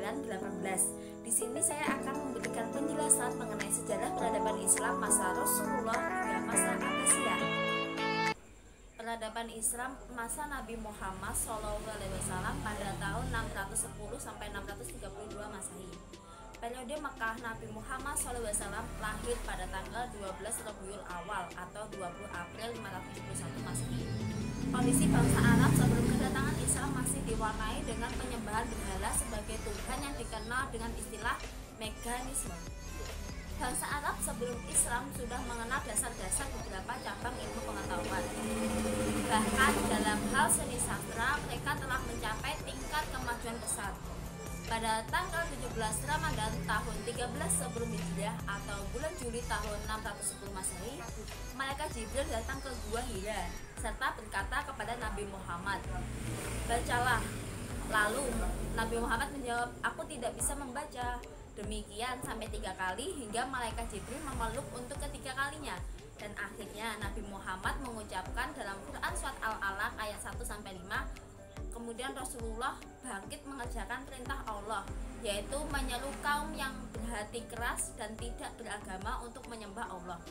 18. Di sini saya akan memberikan penjelasan mengenai sejarah peradaban Islam masa Rasulullah hingga masa Abbasiyah. Peradaban Islam masa Nabi Muhammad SAW pada tahun 610 sampai 632 Masehi. Periode Mekah Nabi Muhammad SAW lahir pada tanggal 12 Rabiul Awal atau 20 April 571 Masehi. Kondisi bangsa Arab sebelum kedatangan Islam masih diwarnai dengan penyembahan berhala sebagai Tuhan yang dikenal dengan istilah meganisme. Bangsa Arab sebelum Islam sudah mengenal dasar-dasar beberapa cabang ilmu pengetahuan. Bahkan dalam hal seni sastra mereka telah mencapai tingkat kemajuan besar. Pada tanggal 17 Ramadan tahun 13 sebelum Hijriah atau bulan Juli tahun 610 Masehi, malaikat Jibril datang ke Gua Hira serta berkata kepada Nabi Muhammad, "Bacalah." Lalu Nabi Muhammad menjawab, "Aku tidak bisa membaca." Demikian sampai 3 kali hingga malaikat Jibril memeluk untuk ketiga kalinya. Dan akhirnya Nabi Muhammad mengucapkan dalam Quran surat Al-Alaq ayat 1-5, kemudian Rasulullah bangkit mengerjakan perintah Allah, yaitu menyeru kaum yang berhati keras dan tidak beragama untuk menyembah Allah.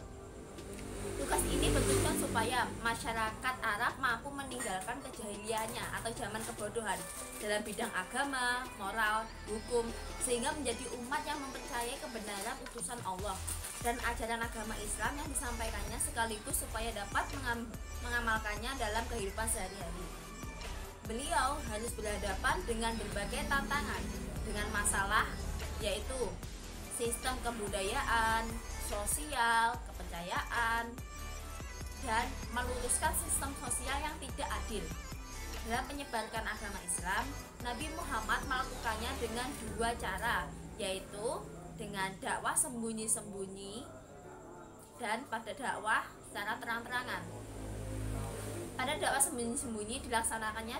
Tugas ini bertujuan supaya masyarakat Arab mampu meninggalkan kejahiliannya atau zaman kebodohan dalam bidang agama, moral, hukum, sehingga menjadi umat yang mempercayai kebenaran utusan Allah dan ajaran agama Islam yang disampaikannya, sekaligus supaya dapat mengamalkannya dalam kehidupan sehari-hari. Beliau harus berhadapan dengan berbagai tantangan dengan masalah, yaitu sistem kebudayaan, sosial, kepercayaan, dan meluruskan sistem sosial yang tidak adil. Dalam menyebarkan agama Islam, Nabi Muhammad melakukannya dengan 2 cara, yaitu dengan dakwah sembunyi-sembunyi dan pada dakwah secara terang-terangan. Pada dakwah sembunyi-sembunyi dilaksanakannya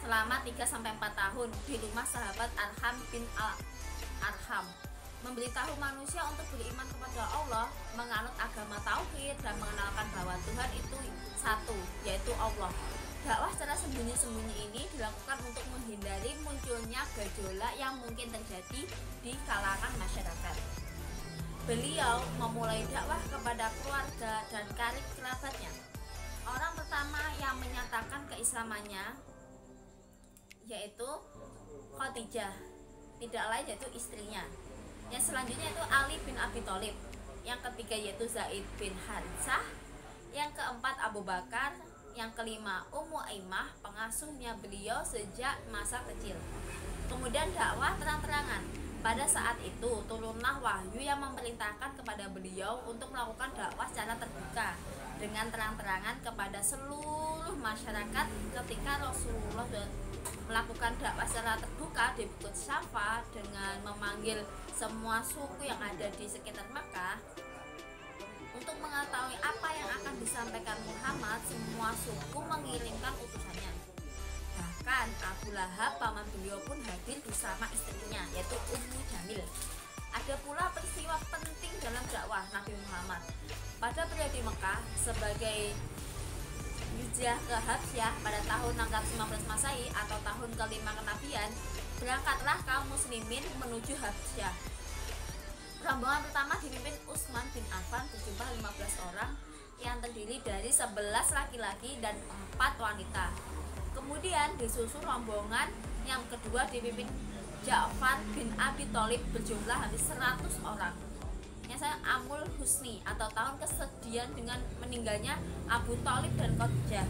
selama 3-4 tahun di rumah sahabat Arham bin Al-Arham, memberitahu manusia untuk beriman kepada Allah, menganut agama tauhid, dan mengenalkan bahwa Tuhan itu satu, yaitu Allah. Dakwah secara sembunyi-sembunyi ini dilakukan untuk menghindari munculnya gejolak yang mungkin terjadi di kalangan masyarakat. Beliau memulai dakwah kepada keluarga dan karib kerabatnya. Orang pertama yang menyatakan keislamannya yaitu Khadijah, tidak lain yaitu istrinya. Yang selanjutnya itu Ali bin Abi Thalib. Yang ketiga yaitu Zaid bin Haritsah. Yang keempat Abu Bakar. Yang kelima Ummu Aimah, pengasuhnya beliau sejak masa kecil. Kemudian dakwah terang-terangan. Pada saat itu turunlah wahyu yang memerintahkan kepada beliau untuk melakukan dakwah secara terbuka dengan terang-terangan kepada seluruh masyarakat. Ketika Rasulullah melakukan dakwah secara terbuka di Bukit Syafa dengan memanggil semua suku yang ada di sekitar Mekah untuk mengetahui apa yang akan disampaikan Muhammad, semua suku mengirimkan utusannya. Bahkan Abu Lahab, paman beliau, pun hadir bersama istrinya, yaitu Ummu Jamil. Ada pula peristiwa penting dalam dakwah Nabi Muhammad. Pada periode Mekah sebagai hijrah ke Habsyah pada tahun 615 Masehi atau tahun ke-5 kenabian, berangkatlah kaum muslimin menuju Habsyah. Rombongan pertama dipimpin Utsman bin Affan berjumlah 15 orang yang terdiri dari 11 laki-laki dan 4 wanita. Kemudian disusul rombongan yang kedua dipimpin Ja'far bin Abi Thalib berjumlah hampir 100 orang. Yang saya Amul Husni atau tahun kesedihan dengan meninggalnya Abu Thalib dan Khadijah.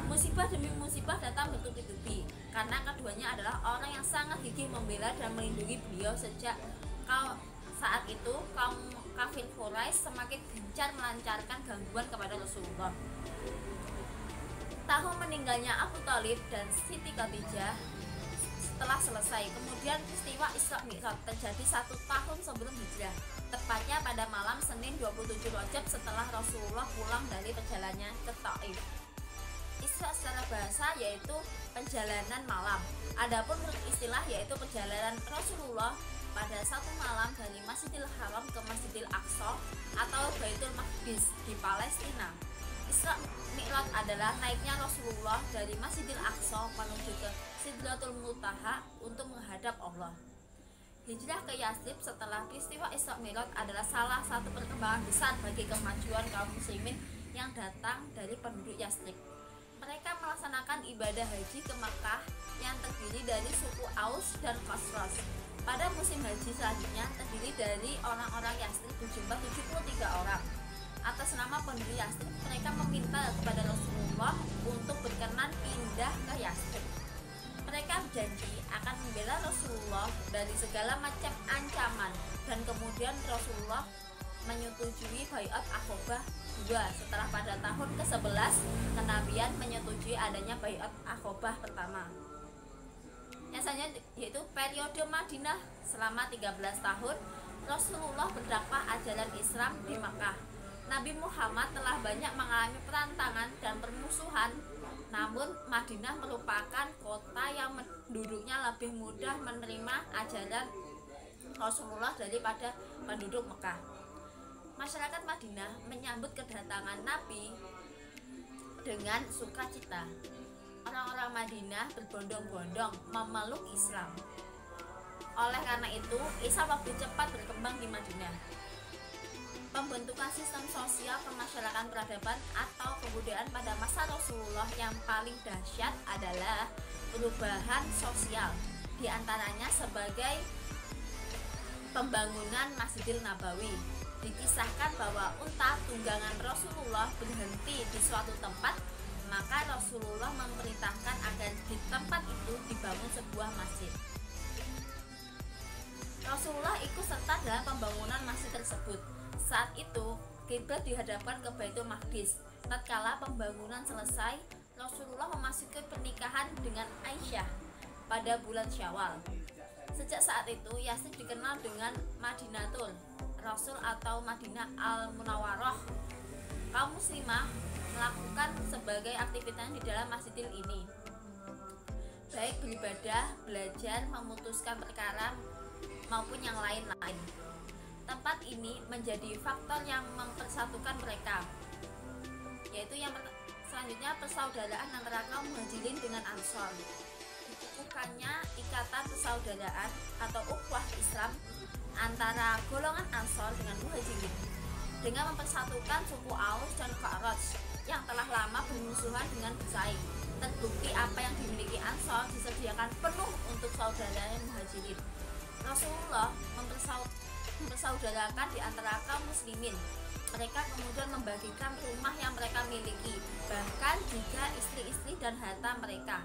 Musibah demi musibah datang bertubi-tubi karena keduanya adalah orang yang sangat gigih membela dan melindungi beliau. Sejak saat itu kaum kafir Quraisy semakin gencar melancarkan gangguan kepada Rasulullah. Tahun meninggalnya Abu Thalib dan Siti Khadijah telah selesai. Kemudian peristiwa Isra Mi'raj terjadi 1 tahun sebelum hijrah, tepatnya pada malam Senin 27 Rajab setelah Rasulullah pulang dari perjalanannya ke Taif. Isra secara bahasa yaitu perjalanan malam. Adapun menurut istilah yaitu perjalanan Rasulullah pada 1 malam dari Masjidil Haram ke Masjidil Aqsa atau Baitul Maqdis di Palestina. Isra Mi'raj adalah naiknya Rasulullah dari Masjidil Aqsa menuju ke Sidratul Muntaha untuk menghadap Allah. Hijrah ke Yathrib setelah peristiwa Isra Mi'raj adalah salah satu perkembangan besar bagi kemajuan kaum muslimin yang datang dari penduduk Yathrib. Mereka melaksanakan ibadah haji ke Makkah yang terdiri dari suku Aus dan Khazraj. Pada musim haji selanjutnya terdiri dari orang-orang Yathrib berjumlah 73 orang. Atas nama penduduk Yathrib, mereka meminta kepada Rasulullah untuk berkenan pindah ke Yathrib. Mereka berjanji akan membela Rasulullah dari segala macam ancaman, dan kemudian Rasulullah menyetujui Baiat Aqobah II setelah pada tahun ke-11 kenabian menyetujui adanya Baiat Aqobah pertama. Yang selanjutnya yaitu periode Madinah. Selama 13 tahun Rasulullah berdakwah ajaran Islam di Makkah. Nabi Muhammad telah banyak mengalami perantangan dan permusuhan, namun Madinah merupakan kota yang penduduknya lebih mudah menerima ajaran Rasulullah daripada penduduk Mekah. Masyarakat Madinah menyambut kedatangan Nabi dengan sukacita. Orang-orang Madinah berbondong-bondong memeluk Islam. Oleh karena itu, Islam lebih cepat berkembang di Madinah. Pembentukan sistem sosial kemasyarakatan peradaban atau kebudayaan pada masa Rasulullah yang paling dahsyat adalah perubahan sosial, di antaranya sebagai pembangunan Masjidil Nabawi. Dikisahkan bahwa unta tunggangan Rasulullah berhenti di suatu tempat, maka Rasulullah memerintahkan agar di tempat itu dibangun sebuah masjid. Rasulullah ikut serta dalam pembangunan masjid tersebut. Saat itu, kiblat dihadapkan ke Baitul Maqdis. Tatkala pembangunan selesai, Rasulullah memasuki pernikahan dengan Aisyah pada bulan Syawal. Sejak saat itu, Yathrib dikenal dengan Madinatul Rasul atau Madinah Al-Munawwarah. Kaum muslimah melakukan sebagai aktivitas di dalam masjidil ini, baik beribadah, belajar, memutuskan perkara, maupun yang lain-lain. Tempat ini menjadi faktor yang mempersatukan mereka, yaitu yang selanjutnya persaudaraan antara kaum muhajirin dengan ansor. Dikukuhkannya ikatan persaudaraan atau ukhuwah Islam antara golongan ansor dengan muhajirin dengan mempersatukan suku Aus dan Khazraj yang telah lama bermusuhan dengan bersaing. Terbukti apa yang dimiliki ansor disediakan penuh untuk saudaranya muhajirin. Rasulullah mempersaudarakan di antara kaum muslimin. Mereka kemudian membagikan rumah yang mereka miliki, bahkan juga istri-istri dan harta mereka.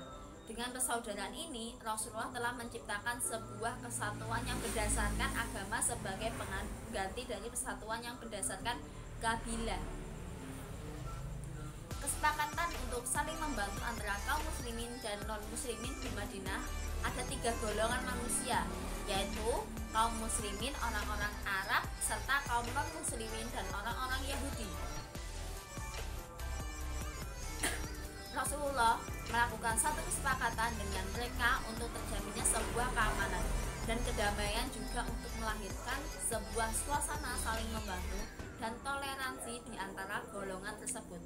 Dengan persaudaraan ini, Rasulullah telah menciptakan sebuah kesatuan yang berdasarkan agama sebagai pengganti dari persatuan yang berdasarkan kabilah. Kesepakatan untuk saling membantu antara kaum muslimin dan non-muslimin di Madinah. Ada 3 golongan manusia, yaitu kaum muslimin, orang-orang Arab, serta kaum non-muslimin dan orang-orang Yahudi. Rasulullah melakukan satu kesepakatan dengan mereka untuk terjaminnya sebuah keamanan dan kedamaian, juga untuk melahirkan sebuah suasana saling membantu dan toleransi di antara golongan tersebut.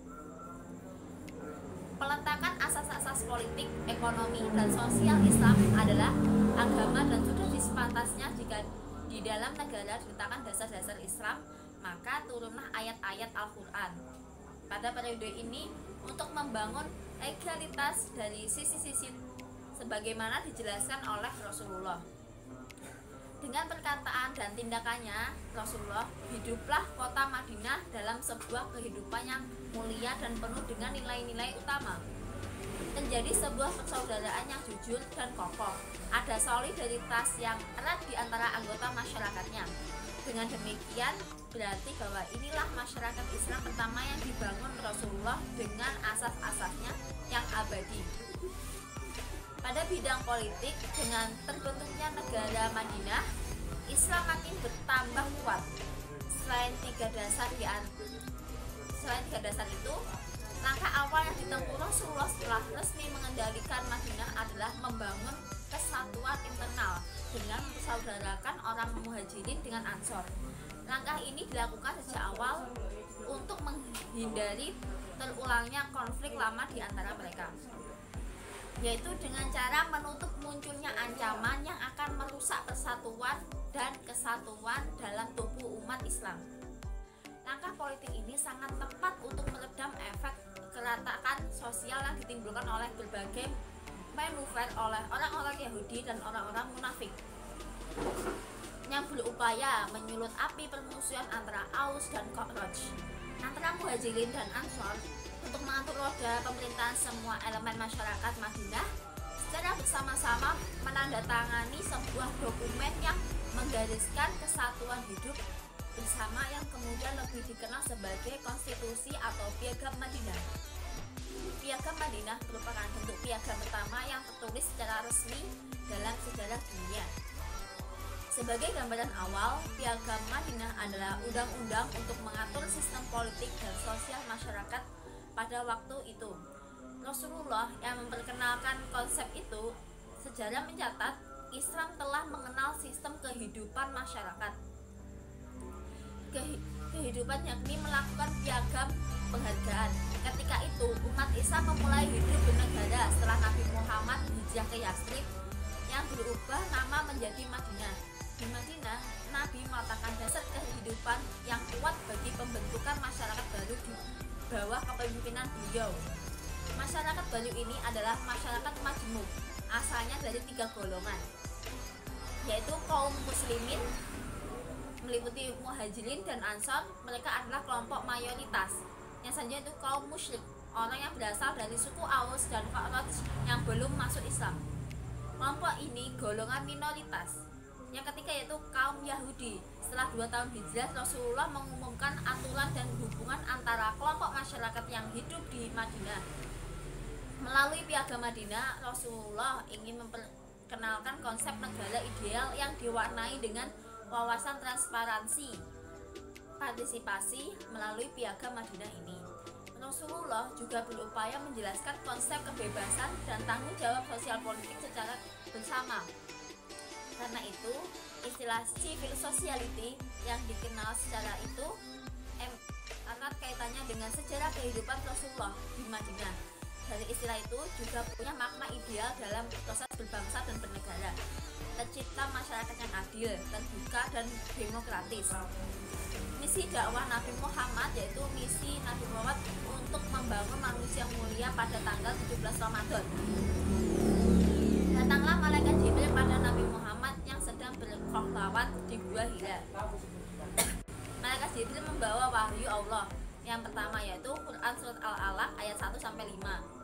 Peletakan asas-asas politik, ekonomi, dan sosial Islam adalah agama, dan sudah sepantasnya jika di dalam negara diletakkan dasar-dasar Islam, maka turunlah ayat-ayat Al-Quran. Pada periode ini untuk membangun egalitas dari sisi-sisi sebagaimana dijelaskan oleh Rasulullah. Dengan perkataan dan tindakannya, Rasulullah hiduplah kota Madinah dalam sebuah kehidupan yang mulia dan penuh dengan nilai-nilai utama. Menjadi sebuah persaudaraan yang jujur dan kokoh. Ada solidaritas yang erat di antara anggota masyarakatnya. Dengan demikian, berarti bahwa inilah masyarakat Islam pertama yang dibangun Rasulullah dengan asas-asasnya yang abadi. Pada bidang politik, dengan terbentuknya negara Madinah, Islam makin bertambah kuat. Selain tiga dasar itu, langkah awal yang ditempuh Rasulullah setelah resmi mengendalikan Madinah adalah membangun kesatuan internal dengan mempersaudarakan orang muhajirin dengan ansor. Langkah ini dilakukan sejak awal untuk menghindari terulangnya konflik lama di antara mereka, yaitu dengan cara menutup munculnya ancaman yang akan merusak persatuan persatuan dan kesatuan dalam tubuh umat Islam. Langkah politik ini sangat tepat untuk meredam efek keretakan sosial yang ditimbulkan oleh berbagai manuver oleh orang-orang Yahudi dan orang-orang munafik yang berupaya menyulut api permusuhan antara Aus dan Khazraj, antara Muhajirin dan Ansor, untuk mengatur roda pemerintahan semua elemen masyarakat Madinah secara bersama-sama menandatangani sebuah dokumen yang menggariskan kesatuan hidup bersama yang kemudian lebih dikenal sebagai Konstitusi atau Piagam Madinah. Piagam Madinah merupakan bentuk piagam pertama yang tertulis secara resmi dalam sejarah dunia. Sebagai gambaran awal, Piagam Madinah adalah undang-undang untuk mengatur sistem politik dan sosial masyarakat pada waktu itu. Rasulullah yang memperkenalkan konsep itu, sejarah mencatat Islam telah mengenal sistem kehidupan masyarakat. Kehidupan yakni melakukan piagam penghargaan. Ketika itu, umat Islam memulai hidup bernegara setelah Nabi Muhammad hijrah ke Yathrib yang berubah nama menjadi Madinah. Di Madinah, Nabi meletakkan dasar kehidupan yang kuat bagi pembentukan masyarakat baru di bawah kepemimpinan beliau. Masyarakat baru ini adalah masyarakat majmuk, asalnya dari 3 golongan, yaitu kaum muslimin meliputi Muhajirin dan Ansor. Mereka adalah kelompok mayoritas. Yang selanjutnya itu kaum musyrik, orang yang berasal dari suku Aus dan Khazraj yang belum masuk Islam. Kelompok ini golongan minoritas. Yang ketiga yaitu kaum Yahudi. Setelah 2 tahun hijrah, Rasulullah mengumumkan aturan dan hubungan antara kelompok masyarakat yang hidup di Madinah. Melalui Piagam Madinah, Rasulullah ingin memperkenalkan konsep negara ideal yang diwarnai dengan wawasan transparansi, partisipasi. Melalui Piagam Madinah ini, Rasulullah juga berupaya menjelaskan konsep kebebasan dan tanggung jawab sosial politik secara bersama. Karena itu, istilah civil sociality yang dikenal secara itu erat kaitannya dengan sejarah kehidupan Rasulullah di Madinah. Dari istilah itu juga punya makna ideal dalam proses berbangsa dan bernegara. Tercipta masyarakat yang adil, terbuka, dan demokratis. Misi dakwah Nabi Muhammad yaitu misi Nabi Muhammad untuk membangun manusia mulia pada tanggal 17 Ramadan. Datanglah malaikat Jibril pada Nabi Muhammad yang sedang berkholwat di Gua Hira. Malaikat Jibril membawa wahyu Allah. Yang pertama yaitu Quran Surat Al-Alaq ayat 1-5.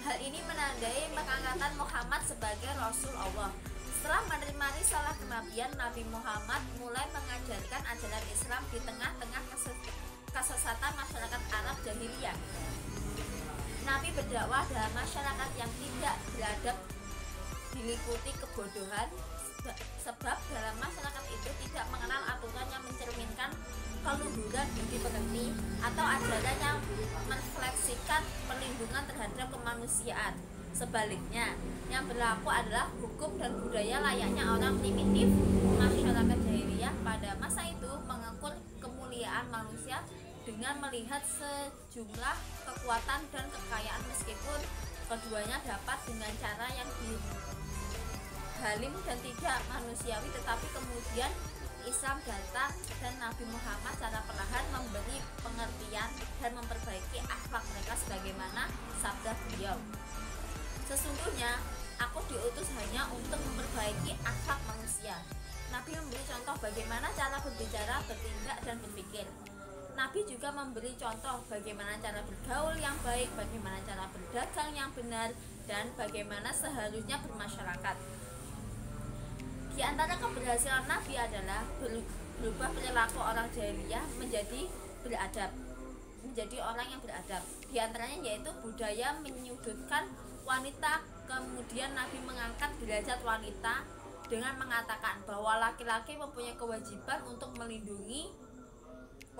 Hal ini menandai pengangkatan Muhammad sebagai Rasul Allah. Setelah menerima risalah kenabian, Nabi Muhammad mulai mengajarkan ajaran Islam di tengah-tengah kesesatan masyarakat Arab jahiliyah. Nabi berdakwah dalam masyarakat yang tidak beradab, diliputi kebodohan, sebab dalam masyarakat itu tidak mengenal aturan yang mencerminkan keluhuran budi pekerti atau ajaran yang merefleksikan perlindungan terhadap kemanusiaan. Sebaliknya, yang berlaku adalah hukum dan budaya layaknya orang primitif. Masyarakat jahiliyah pada masa itu mengukur kemuliaan manusia dengan melihat sejumlah kekuatan dan kekayaan, meskipun keduanya dapat dengan cara yang halim dan tidak manusiawi. Tetapi kemudian Islam datang dan Nabi Muhammad secara perlahan memberi pengertian dan memperbaiki akhlak mereka, sebagaimana sabda beliau, "Sesungguhnya aku diutus hanya untuk memperbaiki akhlak manusia." Nabi memberi contoh bagaimana cara berbicara, bertindak, dan berpikir. Nabi juga memberi contoh bagaimana cara bergaul yang baik, bagaimana cara berdagang yang benar, dan bagaimana seharusnya bermasyarakat. Di antara keberhasilan Nabi adalah berubah perilaku orang jahiliyah menjadi beradab, menjadi orang yang beradab. Di antaranya yaitu budaya menyudutkan wanita. Kemudian Nabi mengangkat derajat wanita dengan mengatakan bahwa laki-laki mempunyai kewajiban untuk melindungi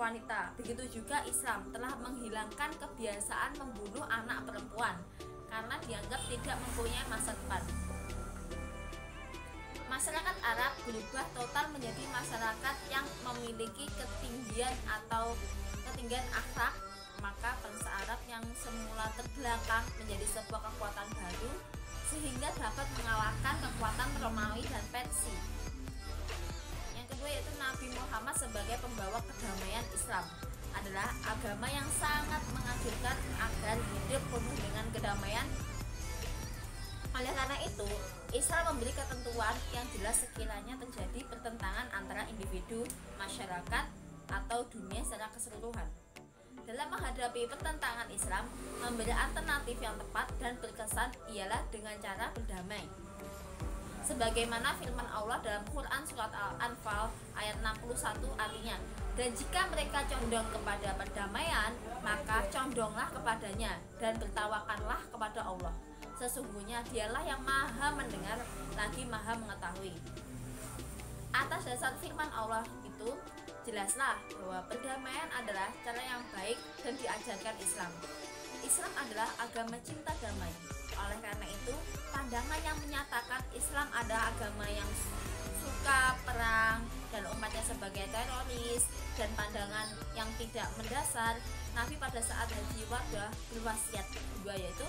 wanita. Begitu juga Islam telah menghilangkan kebiasaan membunuh anak perempuan karena dianggap tidak mempunyai masa depan. Masyarakat Arab berubah total menjadi masyarakat yang memiliki ketinggian akhlak. Maka bangsa Arab yang semula terbelakang menjadi sebuah kekuatan baru sehingga dapat mengalahkan kekuatan Romawi dan Persia. Yang kedua yaitu Nabi Muhammad sebagai pembawa kedamaian. Islam adalah agama yang sangat menganjurkan agar hidup penuh dengan kedamaian. Oleh karena itu, Islam memberi ketentuan yang jelas sekiranya terjadi pertentangan antara individu, masyarakat, atau dunia secara keseluruhan. Dalam menghadapi pertentangan, Islam memberi alternatif yang tepat dan berkesan ialah dengan cara berdamai. Sebagaimana firman Allah dalam Quran surat Al-Anfal ayat 61 artinya, dan jika mereka condong kepada perdamaian, maka condonglah kepadanya dan bertawakallah kepada Allah. Sesungguhnya dialah yang maha mendengar lagi maha mengetahui. Atas dasar firman Allah itu, jelaslah bahwa perdamaian adalah cara yang baik dan diajarkan Islam. Islam adalah agama cinta damai. Oleh karena itu, pandangan yang menyatakan Islam adalah agama yang suka perang dan umatnya sebagai teroris, dan pandangan yang tidak mendasar, Nabi pada saat haji wada berwasiat kedua yaitu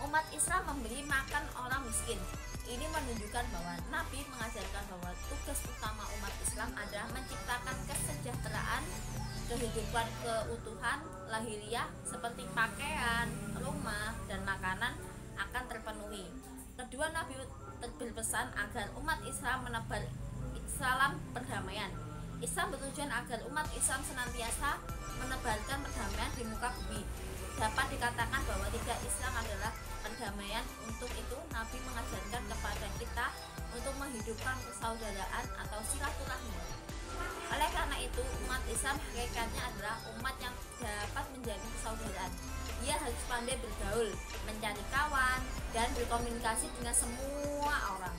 umat Islam memberi makan orang miskin. Ini menunjukkan bahwa Nabi mengajarkan bahwa tugas utama umat Islam adalah menciptakan kesejahteraan, kehidupan keutuhan lahiriah seperti pakaian, rumah, dan makanan akan terpenuhi. Kedua, Nabi berpesan agar umat Islam menebar salam perdamaian. Islam bertujuan agar umat Islam senantiasa menebarkan perdamaian di muka bumi. Dapat dikatakan bahwa tidak Islam adalah perdamaian. Untuk itu Nabi mengajarkan kepada kita untuk menghidupkan persaudaraan atau silaturahmi. Oleh karena itu umat Islam hakikatnya adalah umat yang dapat menjadi persaudaraan. Ia harus pandai bergaul, mencari kawan, dan berkomunikasi dengan semua orang.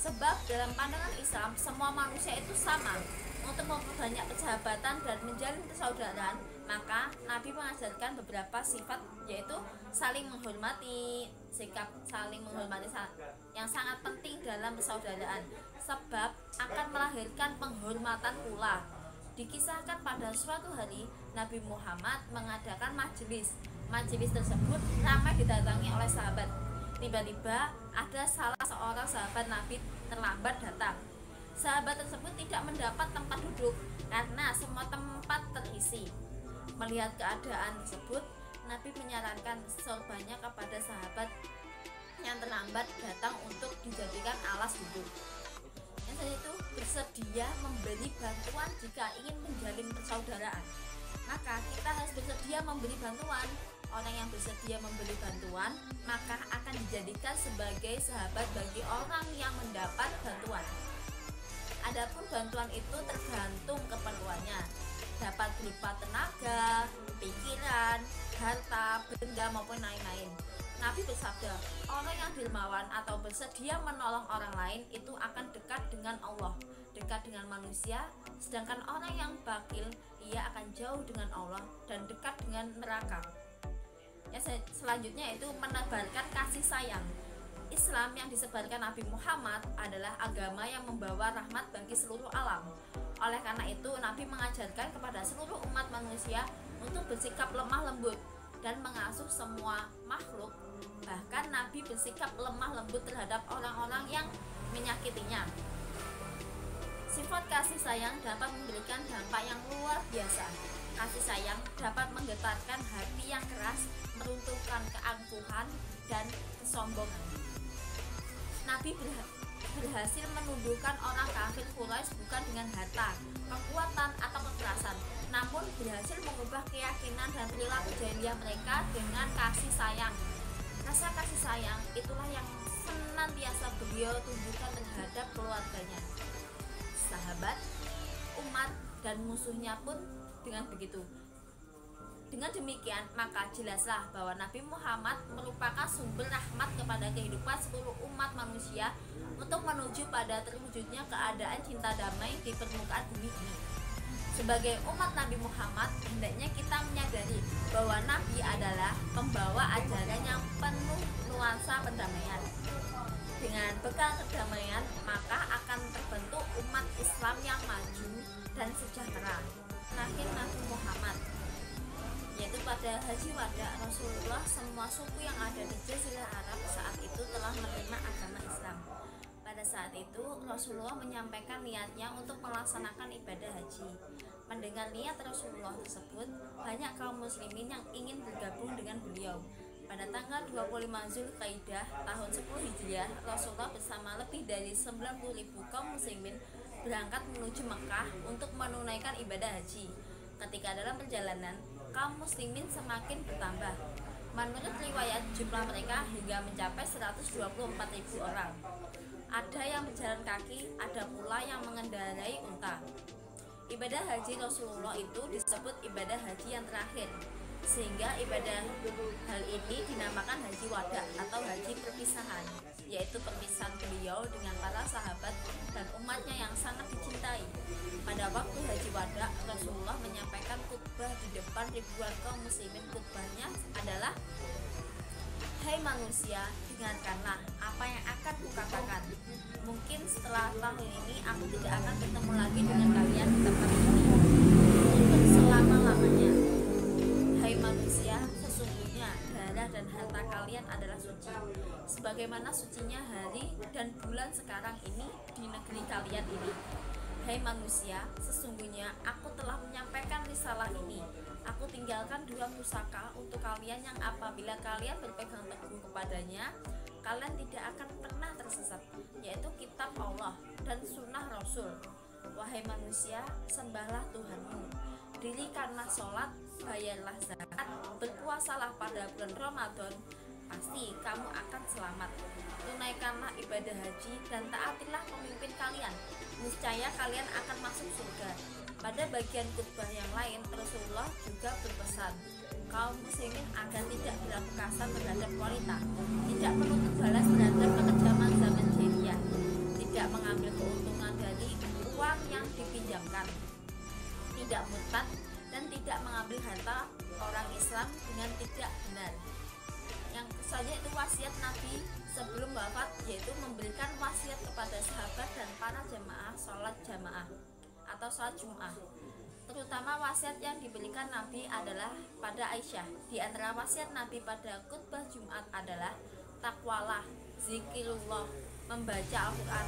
Sebab dalam pandangan Islam semua manusia itu sama. Untuk memperbanyak persahabatan dan menjalin persaudaraan, maka Nabi mengajarkan beberapa sifat yaitu saling menghormati. Sikap saling menghormati yang sangat penting dalam persaudaraan, sebab akan melahirkan penghormatan pula. Dikisahkan pada suatu hari Nabi Muhammad mengadakan majelis. Majelis tersebut ramai didatangi oleh sahabat. Tiba-tiba ada salah seorang sahabat Nabi terlambat datang. Sahabat tersebut tidak mendapat tempat duduk karena semua tempat terisi. Melihat keadaan tersebut, Nabi menyarankan sorbannya kepada sahabat yang terlambat datang untuk dijadikan alas duduk. Yang itu bersedia memberi bantuan jika ingin menjalin persaudaraan. Maka kita harus bersedia memberi bantuan. Orang yang bersedia memberi bantuan maka akan dijadikan sebagai sahabat bagi orang yang mendapat bantuan. Adapun bantuan itu tergantung keperluannya, dapat berupa tenaga, pikiran, harta, benda maupun lain-lain. Nabi bersabda, orang yang dermawan atau bersedia menolong orang lain itu akan dekat dengan Allah, dekat dengan manusia, sedangkan orang yang bakil ia akan jauh dengan Allah dan dekat dengan neraka. Selanjutnya itu menebarkan kasih sayang. Islam yang disebarkan Nabi Muhammad adalah agama yang membawa rahmat bagi seluruh alam. Oleh karena itu Nabi mengajarkan kepada seluruh umat manusia untuk bersikap lemah lembut dan mengasuh semua makhluk. Bahkan Nabi bersikap lemah lembut terhadap orang-orang yang menyakitinya. Sifat kasih sayang dapat memberikan dampak yang luar biasa. Kasih sayang dapat menggetarkan hati yang keras, meruntuhkan keangkuhan dan kesombongan. Nabi berhasil menundukkan orang kafir Quraisy bukan dengan harta, kekuatan, atau kekerasan, namun berhasil mengubah keyakinan dan perilaku jahiliyah mereka dengan kasih sayang. Rasa kasih sayang itulah yang senantiasa beliau tunjukkan terhadap keluarganya, sahabat, umat, dan musuhnya pun dengan begitu. Dengan demikian, maka jelaslah bahwa Nabi Muhammad merupakan sumber rahmat kepada kehidupan seluruh umat manusia untuk menuju pada terwujudnya keadaan cinta damai di permukaan bumi ini. Sebagai umat Nabi Muhammad, hendaknya kita menyadari bahwa Nabi adalah pembawa ajaran yang penuh nuansa perdamaian. Dengan bekal kedamaian, maka akan terbentuk umat Islam yang maju dan sejahtera. Terakhir Nabi Muhammad, yaitu pada Haji Wada Rasulullah, semua suku yang ada di Jazirah Arab saat itu telah menerima agama Islam. Pada saat itu Rasulullah menyampaikan niatnya untuk melaksanakan ibadah haji. Mendengar niat Rasulullah tersebut, banyak kaum muslimin yang ingin bergabung dengan beliau. Pada tanggal 25 Zulkaidah tahun 10 Hijriah, Rasulullah bersama lebih dari 90.000 kaum muslimin berangkat menuju Mekah untuk menunaikan ibadah haji. Ketika dalam perjalanan, kaum muslimin semakin bertambah. Menurut riwayat, jumlah mereka hingga mencapai 124.000 orang. Ada yang berjalan kaki, ada pula yang mengendarai unta. Ibadah haji Rasulullah itu disebut ibadah haji yang terakhir, sehingga ibadah hal ini dinamakan haji wada atau haji perpisahan, yaitu perpisahan beliau dengan para sahabat dan umatnya yang sangat dicintai. Pada waktu haji wada, Rasulullah menyampaikan khutbah di depan ribuan kaum muslimin. Khutbahnya adalah, "Hai manusia, dengarkanlah apa yang akan kukatakan. Mungkin setelah tahun ini aku tidak akan bertemu lagi dengan kalian di tempat ini untuk selama-lamanya. Hai manusia, sesungguhnya darah dan harta kalian adalah suci, sebagaimana sucinya hari dan bulan sekarang ini di negeri kalian ini. Hai manusia, sesungguhnya aku telah menyampaikan risalah ini. Aku tinggalkan 2 pusaka untuk kalian yang apabila kalian berpegang teguh kepadanya, kalian tidak akan pernah tersesat, yaitu kitab Allah dan sunnah Rasul. Wahai manusia, sembahlah Tuhanmu, dirikanlah sholat, bayarlah zakat, berpuasalah pada bulan Ramadan, pasti kamu akan selamat. Tunaikanlah ibadah haji dan taatilah pemimpin kalian, niscaya kalian akan masuk surga." Pada bagian khutbah yang lain, Rasulullah juga berpesan kaum muslimin agar tidak berlaku kasar terhadap wanita, tidak menuntut balas terhadap kekejaman zaman jahiliyah, tidak mengambil keuntungan dari uang yang dipinjamkan, tidak murtad, dan tidak mengambil harta orang Islam dengan tidak benar. Yang selanjutnya itu wasiat Nabi sebelum wafat, yaitu memberikan wasiat kepada sahabat dan para jamaah sholat jamaah atau sholat Jum'ah. Terutama wasiat yang diberikan Nabi adalah pada Aisyah. Di antara wasiat Nabi pada khutbah Jumat adalah takwalah, zikirullah, membaca Al-Quran,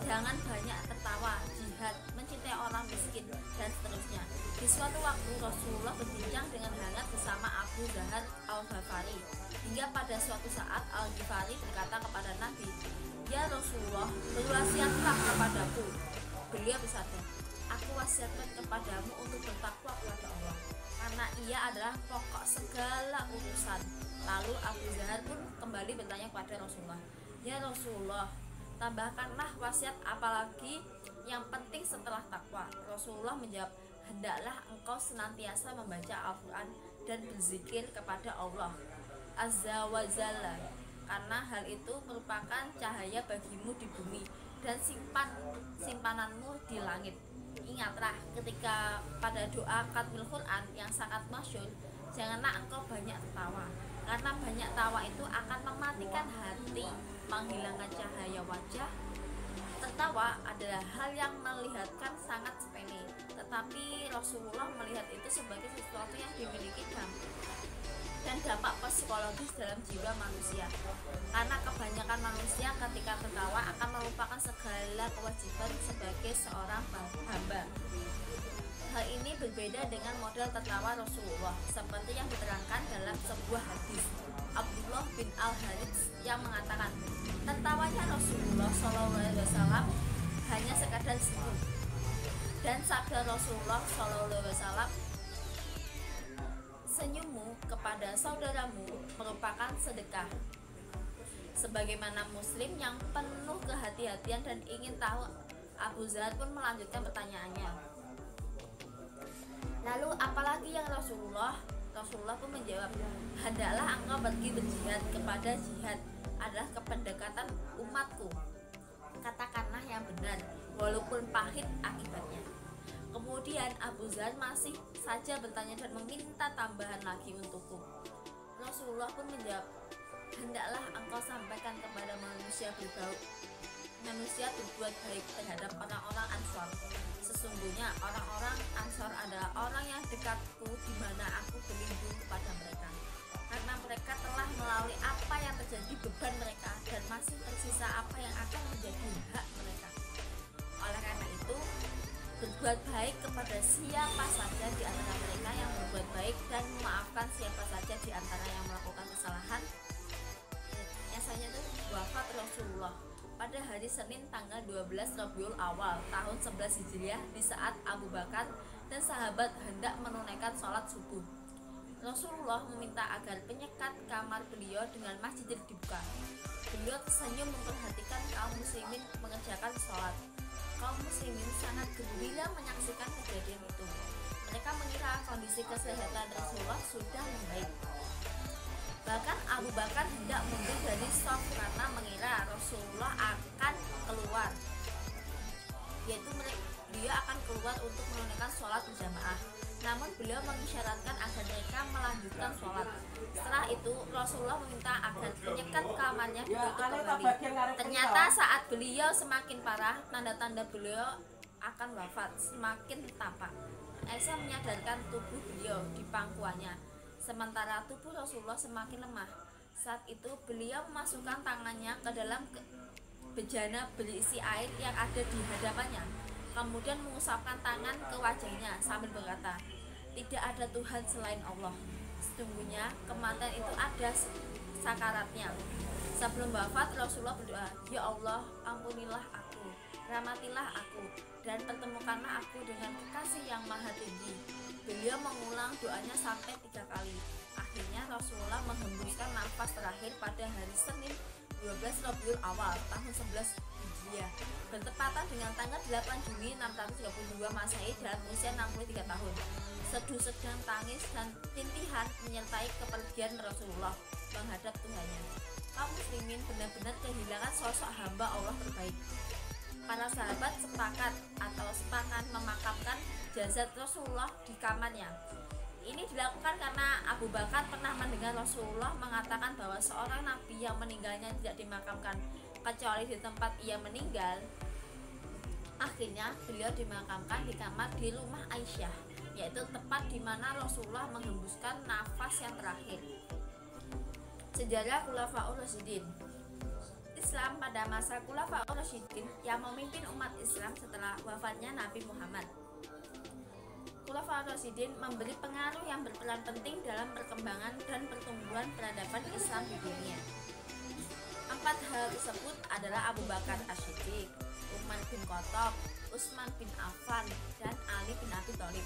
jangan banyak tertawa, jihad, mencintai orang miskin, dan seterusnya. Di suatu waktu Rasulullah berbincang dengan hangat bersama Abu Dzar Al-Ghifari, hingga pada suatu saat Al-Ghifari berkata kepada Nabi, "Ya Rasulullah, berwasiatlah kepadaku." Beliau bersabda, "Aku wasiatkan kepadamu untuk bertakwa kepada Allah, karena ia adalah pokok segala urusan." Lalu Abu Dzar pun kembali bertanya kepada Rasulullah, "Ya Rasulullah, tambahkanlah wasiat apalagi yang penting setelah takwa?" Rasulullah menjawab, "Hendaklah engkau senantiasa membaca Al-Quran dan berzikir kepada Allah Azza wa Jalla, karena hal itu merupakan cahaya bagimu di bumi dan simpananmu di langit. Ingatlah ketika pada doa khatmil Quran yang sangat masyhur, janganlah engkau banyak tertawa, karena banyak tawa itu akan mematikan hati, menghilangkan cahaya wajah. Tertawa adalah hal yang melihatkan sangat sepele, tetapi Rasulullah melihat itu sebagai sesuatu yang dimiliki dampak psikologis dalam jiwa manusia, karena kebanyakan manusia ketika tertawa akan melupakan segala kewajiban sebagai seorang hamba. Hal ini berbeda dengan model tertawa Rasulullah, seperti yang diterangkan dalam sebuah hadis Abdullah bin Al-Harits yang mengatakan, tertawanya Rasulullah SAW hanya sekadar senyum. Dan sabda Rasulullah SAW, "Senyummu kepada saudaramu merupakan sedekah." Sebagaimana Muslim yang penuh kehati-hatian dan ingin tahu, Abu Dzar pun melanjutkan pertanyaannya, "Lalu apalagi yang Rasulullah?" Rasulullah pun menjawab, "Hendaklah engkau pergi berjihad. Kepada jihad adalah kependekatan umatku. Katakanlah yang benar, walaupun pahit akibatnya." Kemudian Abu Zar masih saja bertanya dan meminta tambahan lagi untukku. Rasulullah pun menjawab, hendaklah engkau sampaikan kepada manusia berbuat baik terhadap orang-orang Ansor. Sesungguhnya orang-orang Ansor adalah orang yang dekatku, di mana aku berlindung kepada mereka, karena mereka telah melalui apa yang terjadi beban mereka dan masih tersisa apa yang akan menjadi hak mereka. Oleh karena itu, berbuat baik kepada siapa saja di antara mereka yang berbuat baik dan memaafkan siapa saja di antara yang melakukan kesalahan. Biasanya itu wafat Rasulullah pada hari Senin tanggal 12 Rabiul Awal tahun 11 Hijriah, di saat Abu Bakar dan sahabat hendak menunaikan sholat subuh. Rasulullah meminta agar penyekat kamar beliau dengan masjid dibuka. Beliau tersenyum memperhatikan kaum muslimin mengerjakan sholat. Kaum muslimin sangat gembira menyaksikan kejadian itu. Mereka mengira kondisi kesehatan Rasulullah sudah membaik. Bahkan Abu Bakar hendak mundur dari shaf karena mengira Rasulullah akan keluar, yaitu beliau akan keluar untuk menunaikan sholat berjamaah. Namun beliau mengisyaratkan agar mereka melanjutkan sholat. Setelah itu Rasulullah meminta agar penyekat kamarnya ditutup kembali. Ternyata saat beliau semakin parah, tanda-tanda beliau akan wafat semakin tampak. Aisyah menyadarkan tubuh beliau di pangkuannya, sementara tubuh Rasulullah semakin lemah. Saat itu beliau memasukkan tangannya ke dalam bejana berisi air yang ada di hadapannya, kemudian mengusapkan tangan ke wajahnya sambil berkata, tidak ada Tuhan selain Allah. Sesungguhnya kematian itu ada sakaratnya. Sebelum wafat Rasulullah berdoa, ya Allah, ampunilah aku, rahmatilah aku, dan pertemukanlah aku dengan kekasih yang maha tinggi. Beliau mengulang doanya sampai 3 kali. Akhirnya Rasulullah menghembuskan nafas terakhir pada hari Senin 12 Rabiul Awal tahun 11 Hijriah, bertepatan dengan tanggal 8 Juni 632 Masehi dalam usia 63 tahun. Seduh sedang tangis dan rintihan menyertai kepergian Rasulullah menghadap Tuhannya. Kaum muslimin benar-benar kehilangan sosok hamba Allah terbaik. Para sahabat sepakat memakamkan jasad Rasulullah di kamarnya. Ini dilakukan karena Abu Bakar pernah mendengar Rasulullah mengatakan bahwa seorang nabi yang meninggalnya tidak dimakamkan kecuali di tempat ia meninggal. Akhirnya beliau dimakamkan di kamar di rumah Aisyah, yaitu tepat di mana Rasulullah menghembuskan nafas yang terakhir. Sejarah Khulafaur Rasyidin. Islam pada masa Khulafaur Rasyidin yang memimpin umat Islam setelah wafatnya Nabi Muhammad. Khulafaur Rasyidin memberi pengaruh yang berperan penting dalam perkembangan dan pertumbuhan peradaban Islam di dunia. 4 hal tersebut adalah Abu Bakar As-Siddiq, Umar bin Khattab, Utsman bin Affan, dan Ali bin Abi Thalib.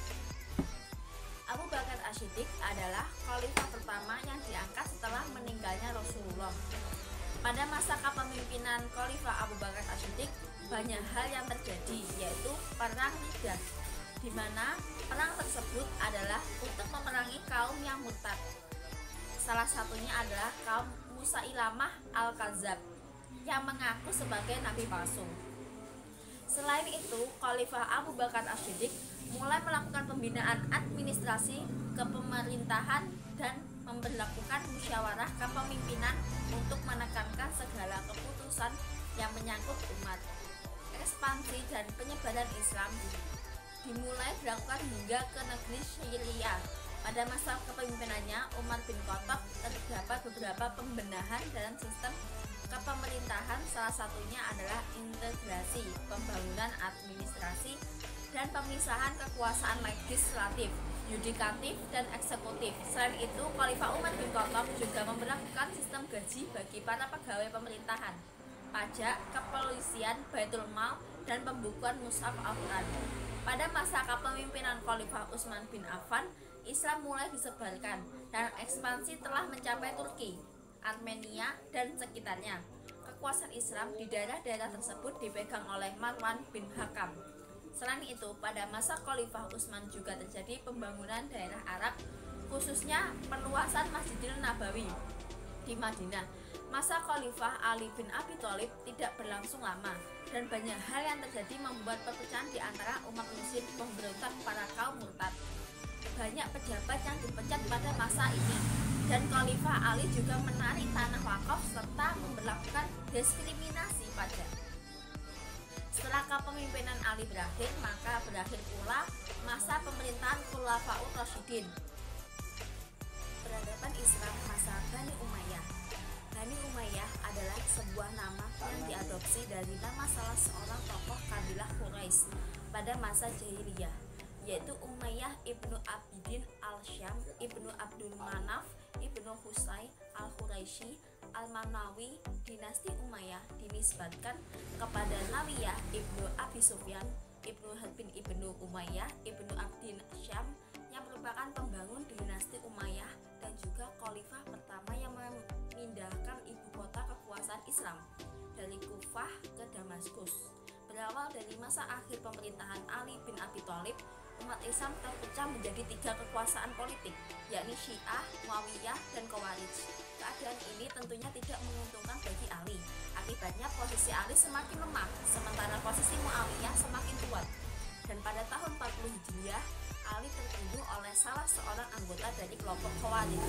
Abu Bakar As-Siddiq adalah khalifah pertama yang diangkat setelah meninggalnya Rasulullah. Pada masa kepemimpinan Khalifah Abu Bakar As-Siddiq, banyak hal yang terjadi, yaitu perang Riddah, di mana perang tersebut adalah untuk memerangi kaum yang murtad. Salah satunya adalah kaum Musailamah Al-Kadzab yang mengaku sebagai nabi palsu. Selain itu, Khalifah Abu Bakar As-Siddiq mulai melakukan pembinaan administrasi kepemerintahan dan memberlakukan musyawarah kepemimpinan untuk menekankan segala keputusan yang menyangkut umat. Ekspansi dan penyebaran Islam dimulai dilakukan hingga ke negeri Syria. Pada masa kepemimpinannya Umar bin Khattab terdapat beberapa pembenahan dalam sistem kepemerintahan, salah satunya adalah integrasi, pembangunan administrasi, dan pemisahan kekuasaan legislatif, yudikatif, dan eksekutif. Selain itu, Khalifah Umar bin Khattab juga memberlakukan sistem gaji bagi para pegawai pemerintahan, pajak, kepolisian, baitul mal, dan pembukuan mushaf Al-Quran. Pada masa kepemimpinan Khalifah Utsman bin Affan, Islam mulai disebarkan dan ekspansi telah mencapai Turki, Armenia, dan sekitarnya. Kekuasaan Islam di daerah-daerah tersebut dipegang oleh Marwan bin Hakam. Selain itu, pada masa Khalifah Utsman juga terjadi pembangunan daerah Arab, khususnya perluasan Masjidil Nabawi di Madinah. Masa Khalifah Ali bin Abi Thalib tidak berlangsung lama dan banyak hal yang terjadi membuat perpecahan di antara umat muslim pemberontak para kaum murtad. Banyak pejabat yang dipecat pada masa ini, dan Khalifah Ali juga menarik tanah wakaf serta memberlakukan diskriminasi pajak. Setelah kepemimpinan Ali berakhir, maka berakhir pula masa pemerintahan Khulafaur Rasyidin. Peradaban Islam masa Bani Umayyah. Bani Umayyah adalah sebuah nama yang diadopsi dari nama salah seorang tokoh kabilah Quraisy pada masa jahiliyah, yaitu Umayyah ibnu Abidin al-Syam ibnu Abdul Manaf ibnu Husay al-Quraisy al-Manawi. Dinasti Umayyah dinisbatkan kepada Nawiyah ibnu Abi Sufyan ibnu Harbin ibnu Umayyah ibnu Abdin Syam yang merupakan pembangun dinasti Umayyah dan juga khalifah pertama yang memindahkan ibu kota kekuasaan Islam dari Kufah ke Damaskus. Berawal dari masa akhir pemerintahan Ali bin Abi Thalib, umat Islam terpecah menjadi 3 kekuasaan politik, yakni Syiah, Muawiyah, dan Khawarij. Keadaan ini tentunya tidak menguntungkan bagi Ali. Akibatnya posisi Ali semakin lemah, sementara posisi Muawiyah semakin kuat. Dan pada tahun 40 Hijriah, Ali terbunuh oleh salah seorang anggota dari kelompok Khawarij.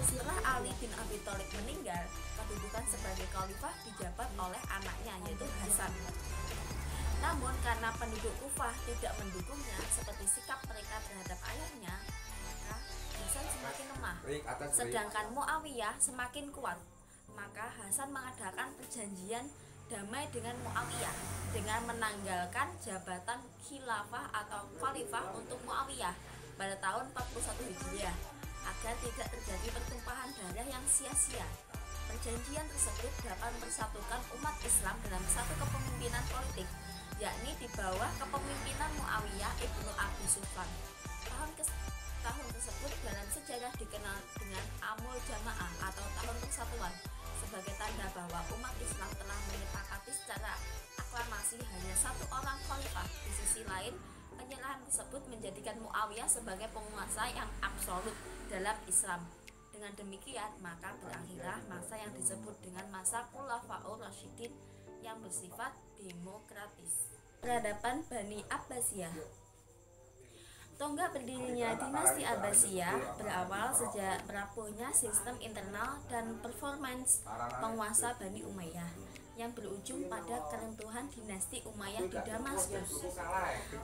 Setelah Ali bin Abi Thalib meninggal, kedudukan sebagai khalifah dijabat oleh anaknya, yaitu Hasan. Namun karena penduduk Kufah tidak mendukungnya seperti sikap mereka terhadap ayahnya, maka Hasan semakin lemah. Sedangkan Muawiyah semakin kuat. Maka Hasan mengadakan perjanjian damai dengan Muawiyah dengan menanggalkan jabatan khilafah atau khalifah untuk Muawiyah pada tahun 41 Hijriah agar tidak terjadi pertumpahan darah yang sia-sia. Perjanjian tersebut dapat mempersatukan umat Islam dalam satu kepemimpinan politik, yakni di bawah kepemimpinan Muawiyah ibnu Abi Sufyan. Tahun tersebut dalam sejarah dikenal dengan Amul Jamaah atau Tahun Persatuan, sebagai tanda bahwa umat Islam telah menyepakati secara aklamasi hanya satu orang khalifah. Di sisi lain, penyerahan tersebut menjadikan Muawiyah sebagai penguasa yang absolut dalam Islam. Dengan demikian, maka berakhirlah masa yang disebut dengan masa Khulafaur Rasyidin yang bersifat demokratis. Peradaban Bani Abbasiyah. Tonggak berdirinya dinasti Abbasiyah berawal sejak rapuhnya sistem internal dan performance penguasa Bani Umayyah yang berujung pada keruntuhan dinasti Umayyah di Damaskus.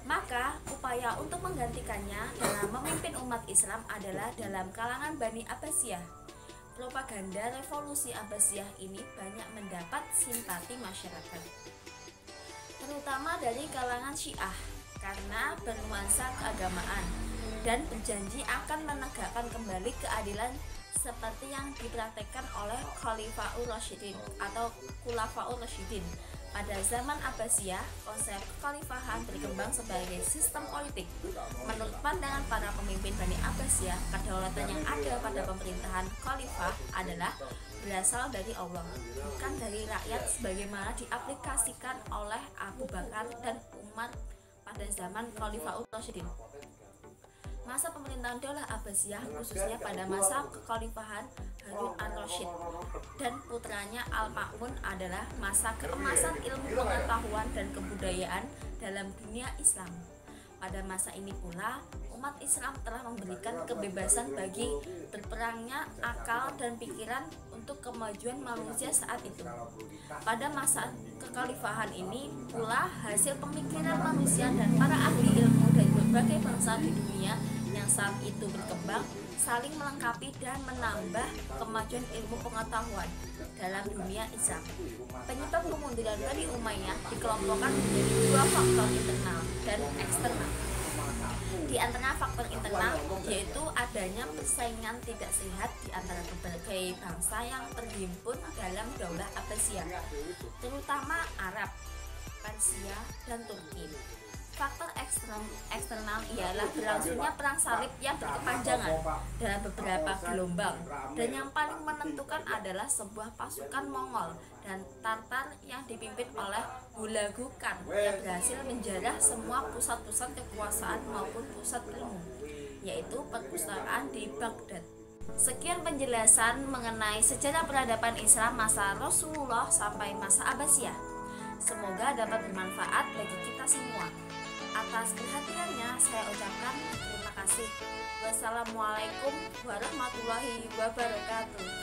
Maka upaya untuk menggantikannya dalam memimpin umat Islam adalah dalam kalangan Bani Abbasiyah. Propaganda revolusi Abbasiyah ini banyak mendapat simpati masyarakat, terutama dari kalangan Syiah, karena bernuansa keagamaan dan berjanji akan menegakkan kembali keadilan seperti yang dipraktekkan oleh Khulafaur Rasyidin atau Khulafaur Rasyidin. Pada zaman Abbasiyah, konsep kekhalifahan berkembang sebagai sistem politik. Menurut pandangan para pemimpin Bani Abbasiyah, kedaulatan yang ada pada pemerintahan khalifah adalah berasal dari Allah, bukan dari rakyat sebagaimana diaplikasikan oleh Abu Bakar dan Umar pada zaman Khulafaur Rasyidin. Masa pemerintahan Daulah Abbasiyah, khususnya pada masa kekhalifahan Harun al-Rasyid dan putranya Al-Ma'mun, adalah masa keemasan ilmu pengetahuan dan kebudayaan dalam dunia Islam. Pada masa ini pula, umat Islam telah memberikan kebebasan bagi berperangnya akal dan pikiran untuk kemajuan manusia saat itu. Pada masa kekhalifahan ini pula, hasil pemikiran manusia dan para ahli ilmu dari berbagai bangsa di dunia yang saat itu berkembang saling melengkapi dan menambah kemajuan ilmu pengetahuan dalam dunia Islam. Penyebab kemunduran Bani Umayyah dikelompokkan menjadi 2 faktor internal dan eksternal. Di antara faktor internal yaitu adanya persaingan tidak sehat di antara berbagai bangsa yang terhimpun dalam Daulah Abbasiyah, terutama Arab, Persia, dan Turki. Faktor eksternal ialah berlangsungnya perang salib yang berkepanjangan dalam beberapa gelombang, dan yang paling menentukan adalah sebuah pasukan Mongol dan Tartar yang dipimpin oleh Hulagu Khan yang berhasil menjarah semua pusat-pusat kekuasaan maupun pusat ilmu, yaitu perpustakaan di Baghdad. Sekian penjelasan mengenai sejarah peradaban Islam masa Rasulullah sampai masa Abbasiyah. Semoga dapat bermanfaat bagi kita semua. Atas perhatiannya saya ucapkan terima kasih. Wassalamualaikum warahmatullahi wabarakatuh.